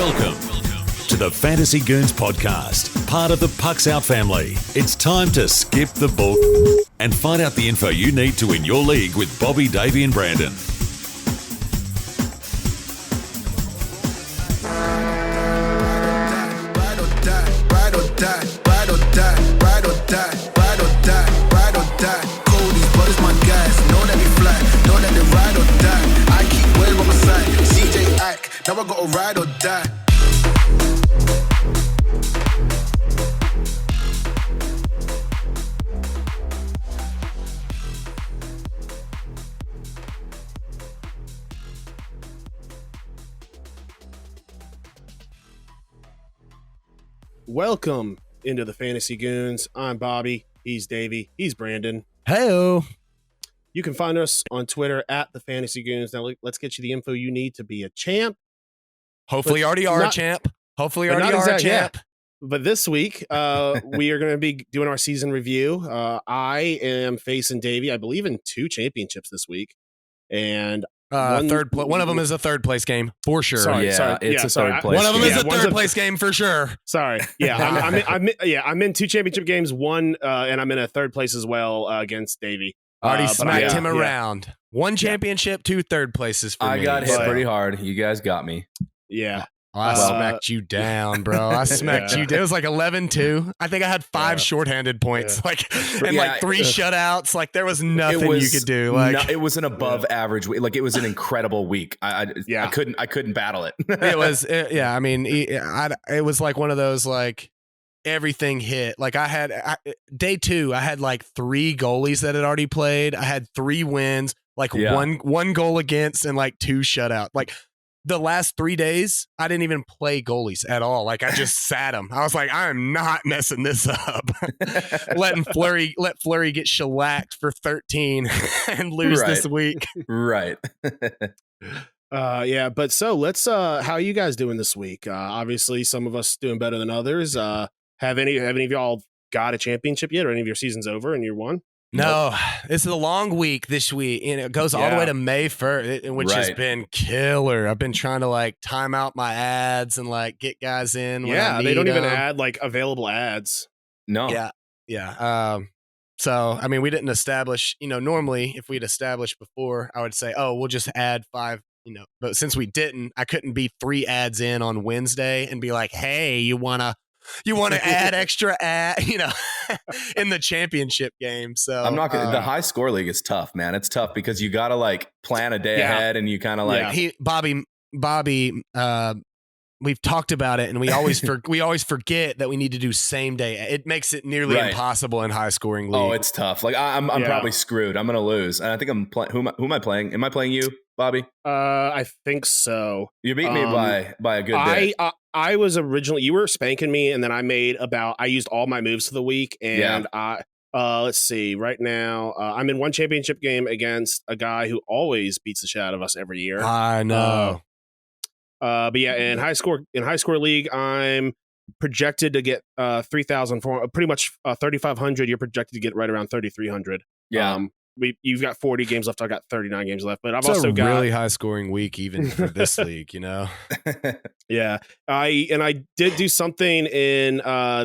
Welcome to the Fantasy Goons podcast, part of the Pucks Out family. It's time to skip the book and find out the info you need to win your league with Bobby, Davey, and Brandon. Now I gotta ride or die. Welcome into the Fantasy Goons. I'm Bobby. He's Davey. He's Brandon. Hey-o. You can find us on Twitter at the Fantasy Goons. Now let's get you the info you need to be a champ. Hopefully you already are a champ. Hopefully you already are a champ. Yeah. But this week, we are going to be doing our season review. I am facing Davey, I believe, in 2 championships this week. And one of them is a third place game for sure. Sorry. It's a third place. One of them game. is a third place game for sure. Sorry. Yeah, I'm in 2 championship games, one, and I'm in a third place as well against Davey. Already smacked him around. 1 championship, 2 third places for me. I got hit pretty hard. You guys got me. Yeah. I smacked you down, bro. I smacked you. It was like 11-2. I think I had 5 shorthanded points, like 3 shutouts. Like there was nothing you could do. Like it was an above average week. Like it was an incredible week. I couldn't battle it. It was. I mean, it was like one of those like everything hit. Like day 2, I had like 3 goalies that had already played. I had 3 wins, like one goal against and like 2 shutout. Like the last 3 days, I didn't even play goalies at all. Like I just sat them. I was like, I am not messing this up. Let Fleury get shellacked for 13 and lose this week. Right. But so let's how are you guys doing this week? Obviously some of us doing better than others. Have any of y'all got a championship yet, or any of your seasons over and year 1? No, it's a long week this week, and it goes all the way to May 1st, which has been killer. I've been trying to like time out my ads and like get guys in. Yeah, they don't even add like available ads. No. Yeah. So I mean, we didn't establish. Normally if we'd established before, I would say, oh, we'll just add 5. But since we didn't, I couldn't be 3 ads in on Wednesday and be like, hey, you wanna add extra in the championship game. So I'm not gonna, the high score league is tough, man. It's tough because you got to like plan a day ahead, and you kind of like Bobby, we've talked about it, and we always forget that we need to do same day. It makes it nearly impossible in high scoring league. Oh, it's tough. Like I'm probably screwed. I'm going to lose. And I think I'm playing. Who am I playing? Am I playing you, Bobby? I think so. You beat me by a good day. I was originally, you were spanking me, and then I used all my moves for the week, and let's see, right now, I'm in 1 championship game against a guy who always beats the shit out of us every year. I know. But yeah, in high score league, I'm projected to get 3,000 for pretty much 3,500. You're projected to get right around 3,300. Yeah. You've got 40 games left. I've got 39 games left, but I've it's also got really high scoring week even for this league, Yeah. I did do something in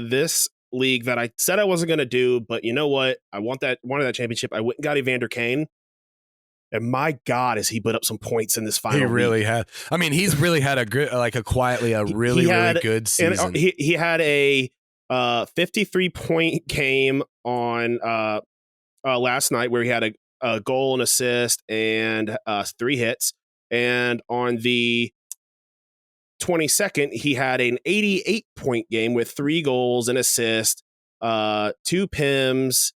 this league that I said I wasn't going to do, but you know what? I wanted that championship. I went and got Evander Kane. And my God, has he put up some points in this final He really week. had. I mean, he's really had a good, really good season. He had a 53-point game on last night where he had a goal and assist and 3 hits. And on the 22nd, he had an 88-point game with 3 goals and assist, 2 PIMs,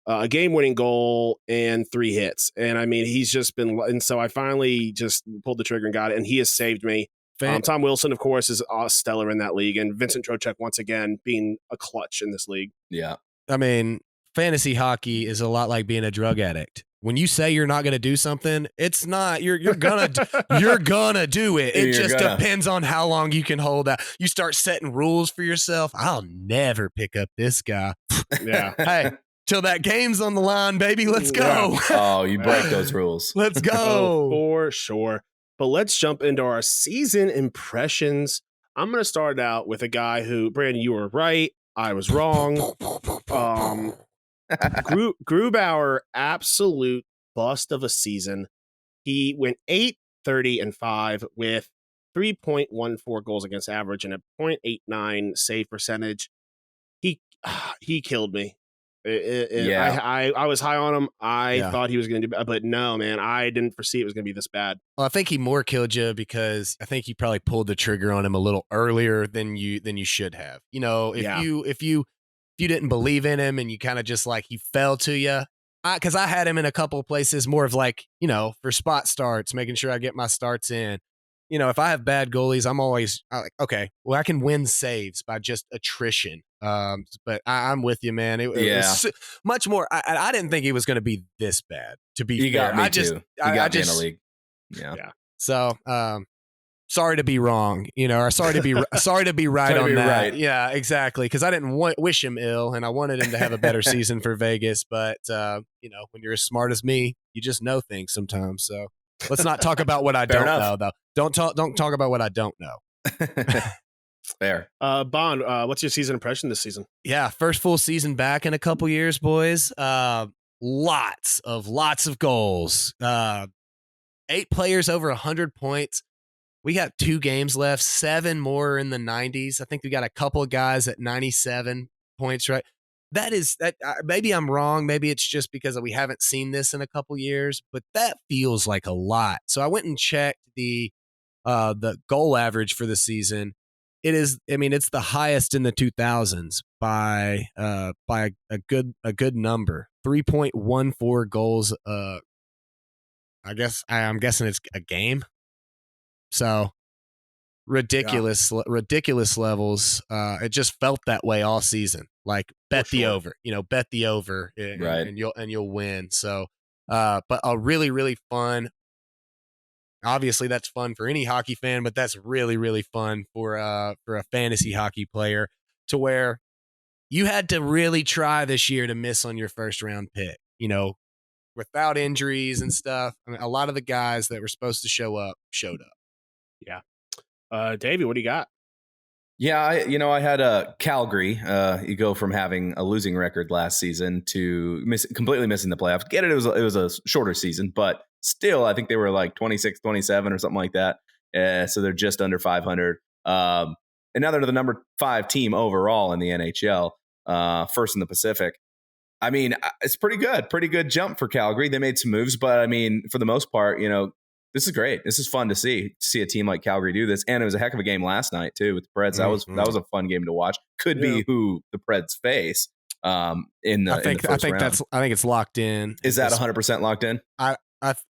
a game-winning goal, and 3 hits. And I mean, he's just been, and so I finally just pulled the trigger and got it, and he has saved me. Tom Wilson, of course, is stellar in that league, and Vincent Trocheck, once again, being a clutch in this league. Yeah. I mean, fantasy hockey is a lot like being a drug addict. When you say you're not going to do something, it's not. You're gonna do it. It just depends on how long you can hold that. You start setting rules for yourself. I'll never pick up this guy. Yeah. Hey, till that game's on the line, baby. Let's go. Oh, you break those rules. Let's go. Oh, for sure. But let's jump into our season impressions I'm going to start out with a guy who, Brandon, you were right. I was wrong. Grubauer, absolute bust of a season. He went 8-30-5 with 3.14 goals against average and a .89 save percentage. He killed me. I was high on him. I thought he was going to do, but no, man, I didn't foresee it was going to be this bad. Well, I think he more killed you because I think you probably pulled the trigger on him a little earlier than you should have. You know, if you didn't believe in him and you kind of just like he fell to you, because I had him in a couple of places more of like, you know, for spot starts, making sure I get my starts in. You know, if I have bad goalies, I'm always like, okay, well, I can win saves by just attrition. But I'm with you, man. It was much more. I didn't think he was going to be this bad. To be fair, got me too. He got me in the league. Yeah. So, sorry to be wrong, you know, or sorry to be right on that. Right. Yeah, exactly. Because I didn't wish him ill, and I wanted him to have a better season for Vegas. But you know, when you're as smart as me, you just know things sometimes. So let's not talk about what I don't know, though. Don't talk about what I don't know. Fair. Bond, what's your season impression this season? Yeah, first full season back in a couple years, boys. Lots of goals. 8 players over 100 points. We got 2 games left, 7 more in the 90s. I think we got a couple of guys at 97 points, right? That maybe I'm wrong. Maybe it's just because we haven't seen this in a couple years, but that feels like a lot. So I went and checked the goal average for the season. It is, I mean, it's the highest in the 2000s by a good number. 3.14 goals. I'm guessing it's a game. So ridiculous levels. It just felt that way all season. Like bet the over, right. and you'll win. So, but a really, really fun. Obviously that's fun for any hockey fan, but that's really, really fun for a fantasy hockey player, to where you had to really try this year to miss on your first round pick, you know, without injuries and stuff. I mean, a lot of the guys that were supposed to show up showed up. Yeah. Davey, what do you got? Yeah, I had Calgary. You go from having a losing record last season to completely missing the playoffs. Get it? It was a shorter season, but still, I think they were like 26, 27 or something like that. So they're just under 500. And now they're the number 5 team overall in the NHL, first in the Pacific. I mean, it's pretty good jump for Calgary. They made some moves, but I mean, for the most part, you know, this is great. This is fun to see a team like Calgary do this. And it was a heck of a game last night too with the Preds. That was a fun game to watch. Could be who the Preds face in the first round. I think it's locked in. Is that 100% locked in?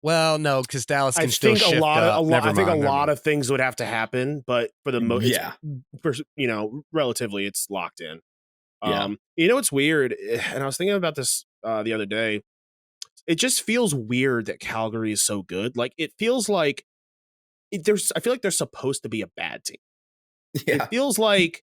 Well, no, because Dallas can still shift up. I think a lot of things would have to happen, but for the most, relatively, it's locked in. You know, it's weird, and I was thinking about this the other day. It just feels weird that Calgary is so good. Like, it feels like I feel like they're supposed to be a bad team. Yeah. It feels like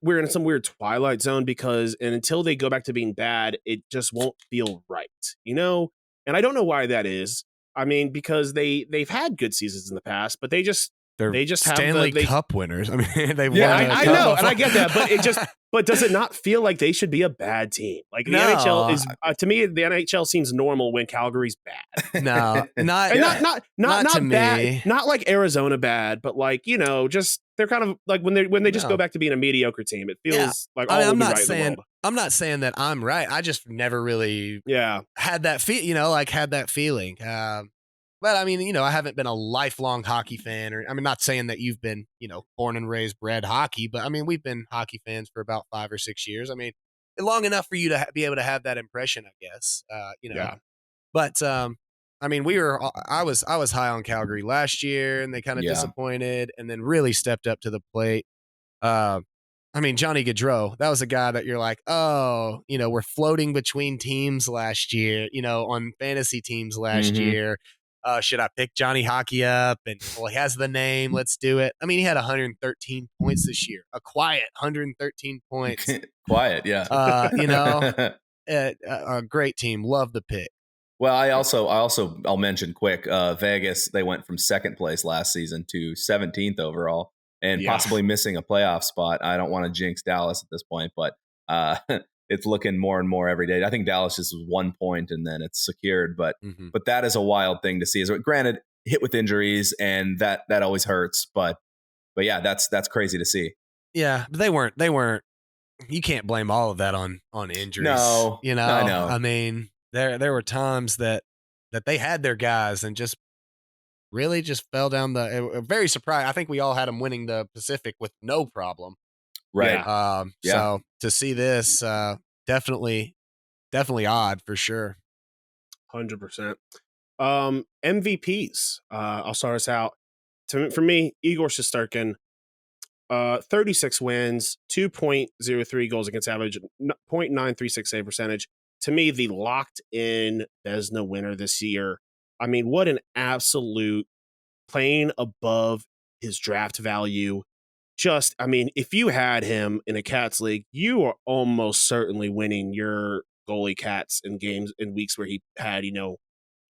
we're in some weird twilight zone because until they go back to being bad, it just won't feel right, you know? And I don't know why that is. I mean, because they've had good seasons in the past, but they just have Stanley Cup winners. I mean, they've won. I know, and I get that, but does it not feel like they should be a bad team? Like the NHL is to me, the NHL seems normal when Calgary's bad. No, not to bad, me. not like Arizona bad, but like, you know, just they're kind of like when they just go back to being a mediocre team. It feels like all will be right in the world. I'm not saying that I'm right. I just never really had that feeling. But I mean, you know, I haven't been a lifelong hockey fan, or I mean, not saying that you've been, you know, born and raised bred hockey, but I mean, we've been hockey fans for about 5 or 6 years. I mean, long enough for you to be able to have that impression, I guess. You know, but I mean, I was high on Calgary last year, and they kind of disappointed, and then really stepped up to the plate. I mean, Johnny Gaudreau, that was a guy that you're like, oh, you know, we're floating between teams last year, you know, on fantasy teams last year. Should I pick Johnny Hockey up? And well, he has the name. Let's do it. I mean, he had 113 points this year. A quiet 113 points. Quiet, yeah. You know, a great team. Love the pick. Well, I'll mention quick. Vegas, they went from second place last season to 17th overall. and possibly missing a playoff spot. I don't want to jinx Dallas at this point, but it's looking more and more every day. I think Dallas just was 1 point and then it's secured, but that is a wild thing to see. So granted, hit with injuries and that always hurts, but yeah, that's crazy to see. Yeah, but they weren't. You can't blame all of that on injuries. No, I know. I mean, there were times that they had their guys and just really just fell down very surprised. I think we all had them winning the Pacific with no problem. Right. So to see this, definitely odd for sure. 100%. MVPs. I'll start us out. For me, Igor Shesterkin, 36 wins, 2.03 goals against average, 0.936 save percentage. To me, the locked-in Vezina winner this year. I mean, what an absolute playing above his draft value. Just, I mean, if you had him in a Cats league, you are almost certainly winning your goalie Cats in games in weeks where he had,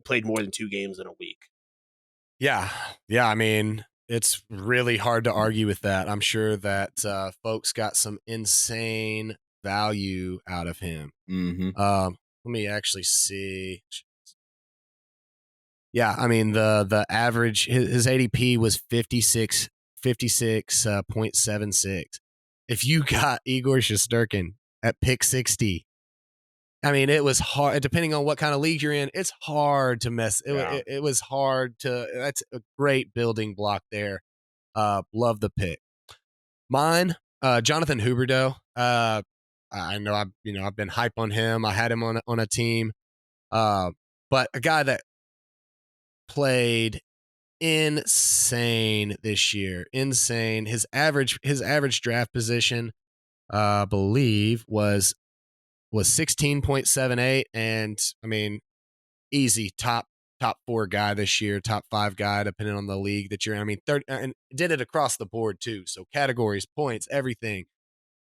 played more than 2 games in a week. Yeah. I mean, it's really hard to argue with that. I'm sure that folks got some insane value out of him. Let me actually see. Yeah, I mean the average his ADP was 56.76. If you got Igor Shesterkin at pick 60, I mean it was hard. Depending on what kind of league you're in, it's hard to mess. It was hard to. That's a great building block there. Love the pick. Mine, Jonathan Huberdeau. I know I've been hype on him. I had him on a team, but a guy that played insane this year. Insane. His average draft position, I believe, was 16.78, and I mean, easy top 4 guy this year, top 5 guy, depending on the league that you're in. I mean, and did it across the board too. So categories, points, everything.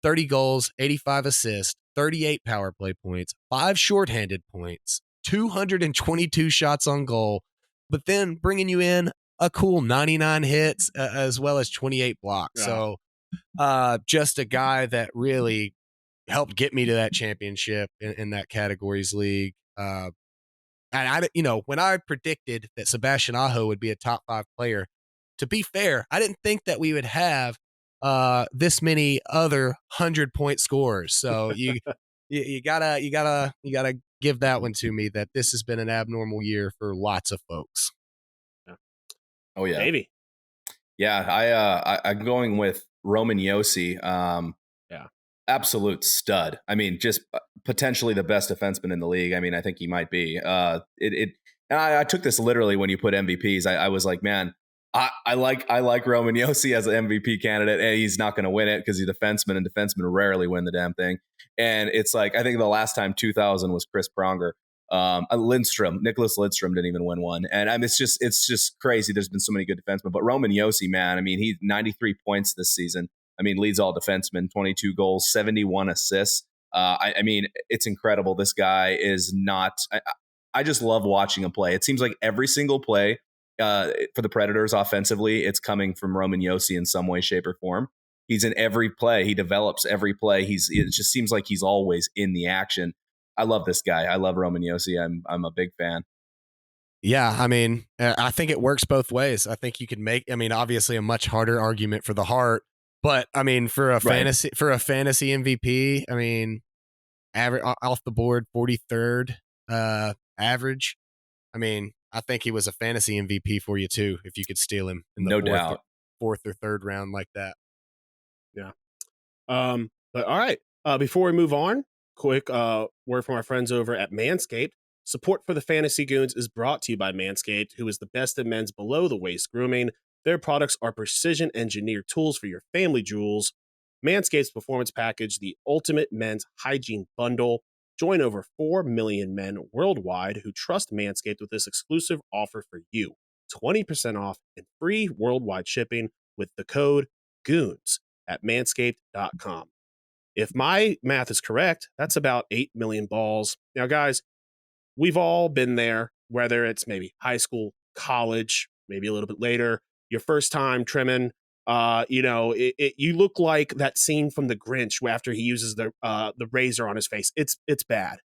30 goals, 85 assists, 38 power play points, 5 shorthanded points, 222 shots on goal, but then bringing you in a cool 99 hits as well as 28 blocks. Yeah. So just a guy that really helped get me to that championship in that categories league. And when I predicted that Sebastian Aho would be a top 5 player, to be fair, I didn't think that we would have this many other 100-point scorers. So you gotta give that one to me, that this has been an abnormal year for lots of folks. Oh yeah, maybe. Yeah, I'm going with Roman Josi. Absolute stud. I mean, just potentially the best defenseman in the league. I mean, I think he might be. And I took this literally when you put MVPs. I was like, man, I like Roman Josi as an MVP candidate, and he's not going to win it because he's a defenseman, and defensemen rarely win the damn thing. And it's like, I think the last time 2000 was Chris Pronger. Nicholas Lidstrom didn't even win one. And I mean, it's just crazy. There's been so many good defensemen, but Roman Josi, man, I mean, he's 93 points this season. I mean, leads all defensemen, 22 goals, 71 assists. I mean, it's incredible. This guy is not. I just love watching him play. It seems like every single play for the Predators offensively, it's coming from Roman Josi in some way, shape, or form. He's in every play. He develops every play. It just seems like he's always in the action. I love this guy. I love Roman Josi. I'm a big fan. Yeah, I mean, I think it works both ways. I think you could make. I mean, obviously, a much harder argument for the Hart. But I mean, for a fantasy MVP, I mean, average off the board, 43rd average. I mean, I think he was a fantasy MVP for you too, if you could steal him in the fourth or third round like that. Yeah. But all right. Before we move on, quick word from our friends over at Manscaped. Support for the Fantasy Goons is brought to you by Manscaped, who is the best in men's below the waist grooming. Their products are precision engineered tools for your family jewels. Manscaped's Performance Package, the ultimate men's hygiene bundle. Join over 4 million men worldwide who trust Manscaped with this exclusive offer for you. 20% off and free worldwide shipping with the code GOONS at manscaped.com. If my math is correct, that's about 8 million balls. Now, guys, we've all been there, whether it's maybe high school, college, maybe a little bit later, your first time trimming You look like that scene from The Grinch after he uses the razor on his face. It's bad.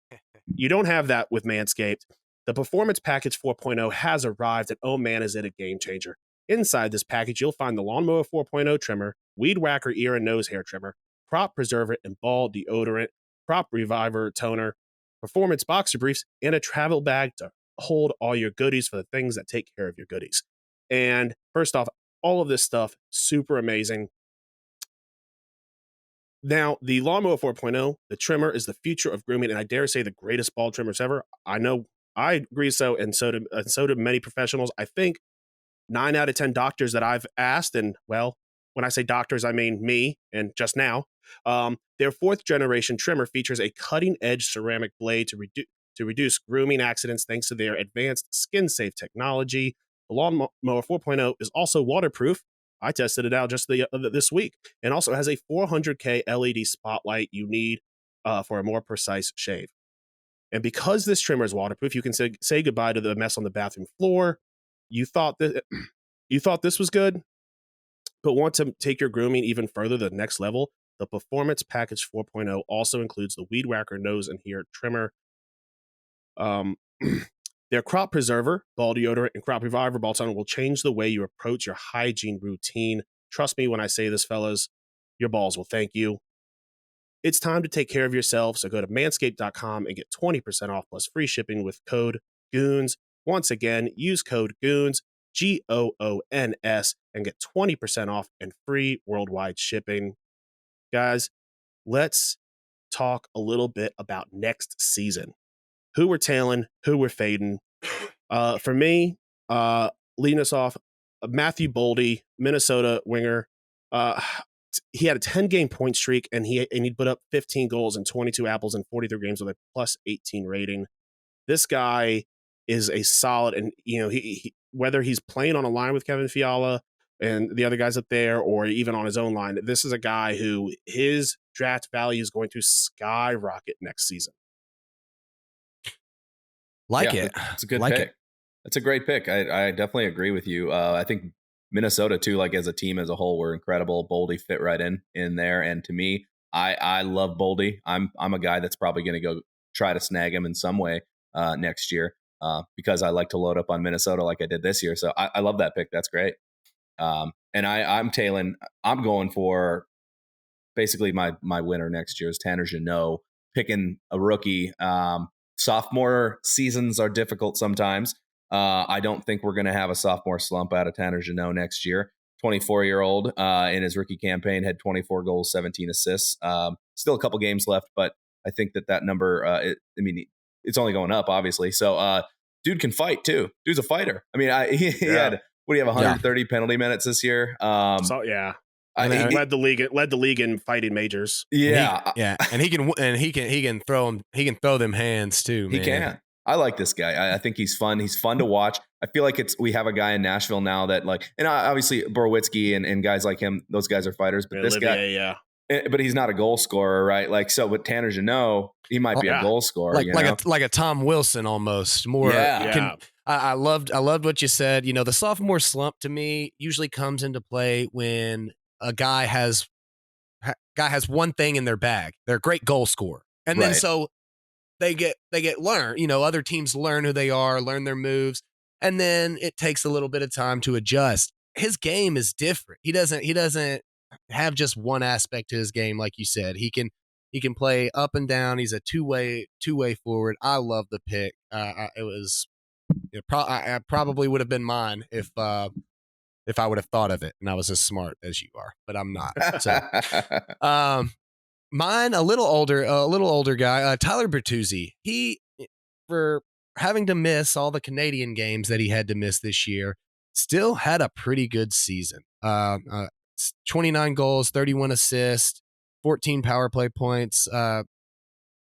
You don't have that with Manscaped. The Performance Package 4.0 has arrived, and oh man, is it a game changer. Inside this package, you'll find the Lawnmower 4.0 trimmer, Weed Whacker ear and nose hair trimmer, Crop Preserver and Ball deodorant, Crop Reviver toner, Performance boxer briefs, and a travel bag to hold all your goodies for the things that take care of your goodies. And first off, all of this stuff, super amazing. Now, the Lawnmower 4.0, the trimmer, is the future of grooming, and I dare say the greatest ball trimmers ever. I know, I agree so, and so do many professionals. I think 9 out of 10 doctors that I've asked, and well, when I say doctors, I mean me and just now, their 4th generation trimmer features a cutting-edge ceramic blade to reduce grooming accidents thanks to their advanced skin-safe technology. The Lawnmower 4.0 is also waterproof. I tested it out just this week, and also has a 400K LED spotlight you need for a more precise shave. And because this trimmer is waterproof, you can say goodbye to the mess on the bathroom floor. You thought this was good, but want to take your grooming even further to the next level? The Performance Package 4.0 also includes the Weed Whacker nose and hair trimmer. Their Crop Preserver, Ball deodorant, and Crop Reviver ball toner will change the way you approach your hygiene routine. Trust me when I say this, fellas, your balls will thank you. It's time to take care of yourself, so go to manscaped.com and get 20% off plus free shipping with code GOONS. Once again, use code GOONS, GOONS, and get 20% off and free worldwide shipping. Guys, let's talk a little bit about next season. Who we're tailing, who we're fading. For me, leading us off, Matthew Boldy, Minnesota winger. He had a 10-game point streak, and he put up 15 goals and 22 apples in 43 games with a plus 18 rating. This guy is a solid, and he whether he's playing on a line with Kevin Fiala and the other guys up there, or even on his own line, this is a guy who his draft value is going to skyrocket next season. It's a good pick. It's a great pick. I definitely agree with you. I think Minnesota too, like as a team as a whole, were incredible. Boldy fit right in there, and to me, I love Boldy. I'm a guy that's probably going to go try to snag him in some way next year because I like to load up on Minnesota like I did this year. So I love that pick. That's great. And I'm going for basically my winner next year is Tanner Jeannot, picking a rookie. Sophomore seasons are difficult sometimes. I don't think we're going to have a sophomore slump out of Tanner Jeannot next year. 24-year-old in his rookie campaign had 24 goals, 17 assists. Still a couple games left, but I think that number, it's only going up, obviously. So dude can fight too. Dude's a fighter. I mean, he had, what do you have, 130 penalty minutes this year? He led the league in fighting majors. Yeah, and he can throw them hands too. Man. He can. I like this guy. I think he's fun. He's fun to watch. I feel like we have a guy in Nashville now that and obviously Borowitzki and guys like him. Those guys are fighters, but this guy, but he's not a goal scorer, right? Like so, with Tanner Jeannot, he might be a goal scorer, like a Tom Wilson almost. More, I loved what you said. The sophomore slump to me usually comes into play when a guy has one thing in their bag. They're a great goal scorer. And then so they get learned, other teams learn who they are, learn their moves. And then it takes a little bit of time to adjust. His game is different. He doesn't have just one aspect to his game. Like you said, he can play up and down. He's a two-way forward. I love the pick. It probably would have been mine if I would have thought of it and I was as smart as you are, but I'm not. So, mine, a little older guy, Tyler Bertuzzi. He, for having to miss all the Canadian games that he had to miss this year, still had a pretty good season. 29 goals, 31 assists, 14 power play points.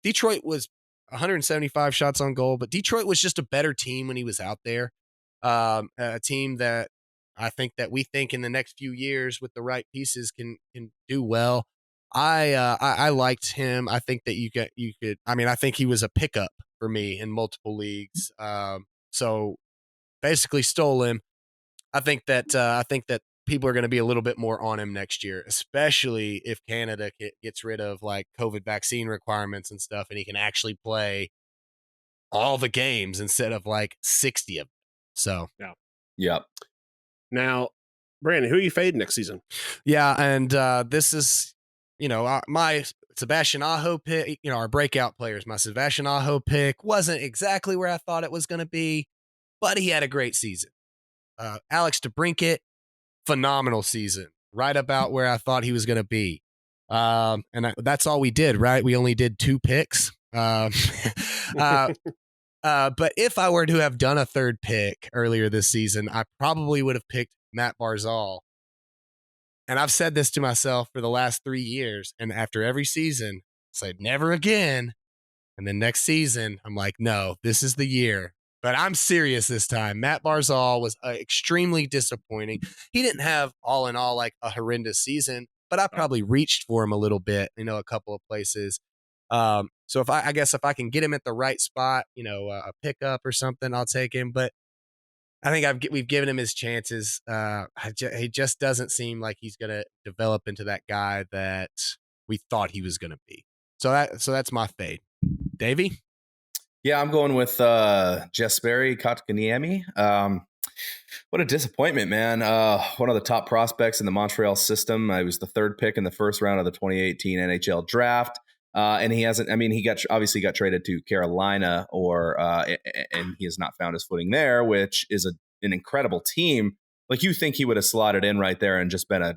Detroit was 175 shots on goal, but Detroit was just a better team when he was out there. A team that I think in the next few years with the right pieces can do well. I liked him. I think that you could. I mean, I think he was a pickup for me in multiple leagues. So basically stole him. I think that people are going to be a little bit more on him next year, especially if Canada gets rid of like COVID vaccine requirements and stuff, and he can actually play all the games instead of like 60 of them. So, Yep. Now, Brandon, who are you fading next season? Yeah, and this is, my Sebastian Aho pick, our breakout players. My Sebastian Aho pick wasn't exactly where I thought it was going to be, but he had a great season. Alex DeBrincat, phenomenal season, right about where I thought he was going to be. That's all we did, right? We only did 2 picks. But if I were to have done a third pick earlier this season, I probably would have picked Matt Barzal. And I've said this to myself for the last 3 years. And after every season, I say, never again. And then next season, I'm like, no, this is the year. But I'm serious this time. Matt Barzal was extremely disappointing. He didn't have, all in all, like a horrendous season, but I probably reached for him a little bit, a couple of places. So if I guess if I can get him at the right spot, a pickup or something, I'll take him. But I think we've given him his chances. He just doesn't seem like he's going to develop into that guy that we thought he was going to be. So that's my fade. Davey? Yeah, I'm going with Jesperi Kotkaniemi. What a disappointment, man. One of the top prospects in the Montreal system. I was the 3rd pick in the first round of the 2018 NHL draft. And he hasn't, he obviously got traded to Carolina and he has not found his footing there, which is an incredible team. Like, you think he would have slotted in right there and just been a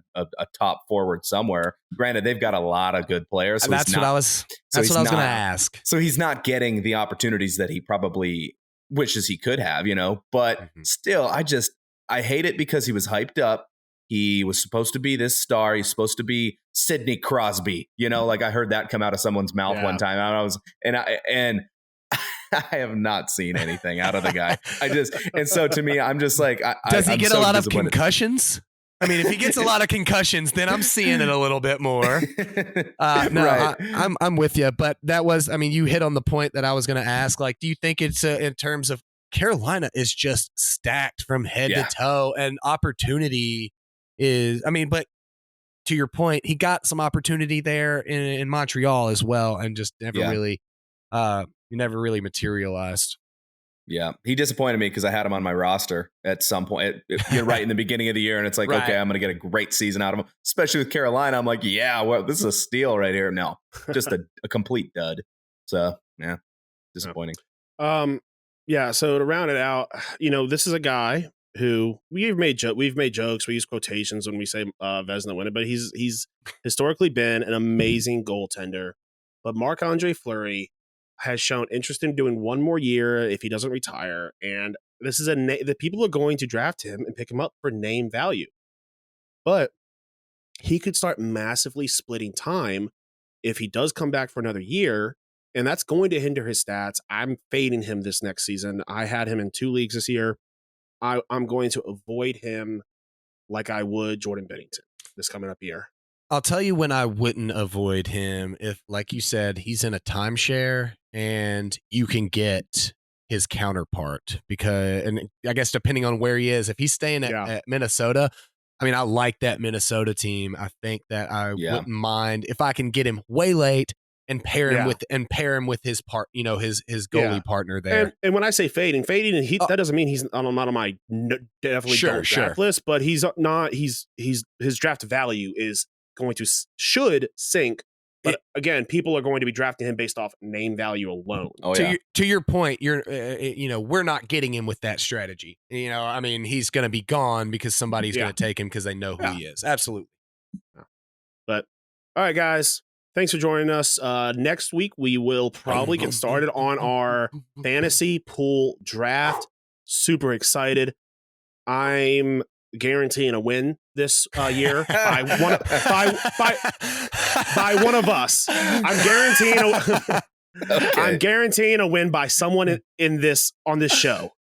top forward somewhere. Granted, they've got a lot of good players. So that's what I was going to ask. So he's not getting the opportunities that he probably wishes he could have, but still, I hate it because he was hyped up. He was supposed to be this star. He's supposed to be Sidney Crosby. Like, I heard that come out of someone's mouth one time. I have not seen anything out of the guy. And so to me, I'm just like, does he I'm get so a lot of concussions? If he gets a lot of concussions, then I'm seeing it a little bit more. Right. I'm with you, but that was, you hit on the point that I was going to ask. Like, do you think it's in terms of Carolina is just stacked from head to toe, and opportunity is, but to your point, he got some opportunity there in Montreal as well, and just never really materialized. Yeah, he disappointed me because I had him on my roster at some point. You're right in the beginning of the year, and it's like, Right. Okay, I'm going to get a great season out of him, especially with Carolina. I'm like, this is a steal right here. No, just a complete dud. So, yeah, disappointing. Yeah. So to round it out, this is a guy who we've made jokes. We use quotations when we say Vezina winner, but he's historically been an amazing goaltender. But Marc-Andre Fleury has shown interest in doing one more year if he doesn't retire, and this is the people are going to draft him and pick him up for name value. But he could start massively splitting time if he does come back for another year, and that's going to hinder his stats. I'm fading him this next season. I had him in 2 leagues this year. I'm going to avoid him like I would Jordan Bennington this coming up year. I'll tell you when I wouldn't avoid him if, like you said, he's in a timeshare and you can get his counterpart, and I guess depending on where he is, if he's staying at Minnesota, I like that Minnesota team. I think that I wouldn't mind if I can get him way late and pair him with his part, his goalie partner there. And when I say fading, that doesn't mean he's not on my definitely draft list, but he's not. His draft value is going to should sink. But again, people are going to be drafting him based off name value alone. To your point, we're not getting him with that strategy. He's going to be gone because somebody's going to take him because they know who he is. Absolutely. But all right, guys. Thanks for joining us. Next week, we will probably get started on our fantasy pool draft. Super excited. I'm guaranteeing a win this year by one of us. I'm guaranteeing a win by someone on this show.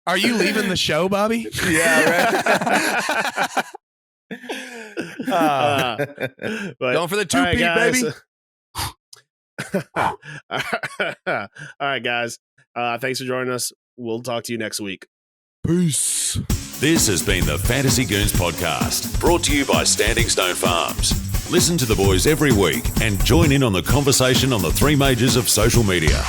Are you leaving the show, Bobby? Yeah, right. Going for the 2-peat, baby. All right, guys. Thanks for joining us. We'll talk to you next week. Peace. This has been the Fantasy Goons podcast, brought to you by Standing Stone Farms. Listen to the boys every week and join in on the conversation on the three majors of social media.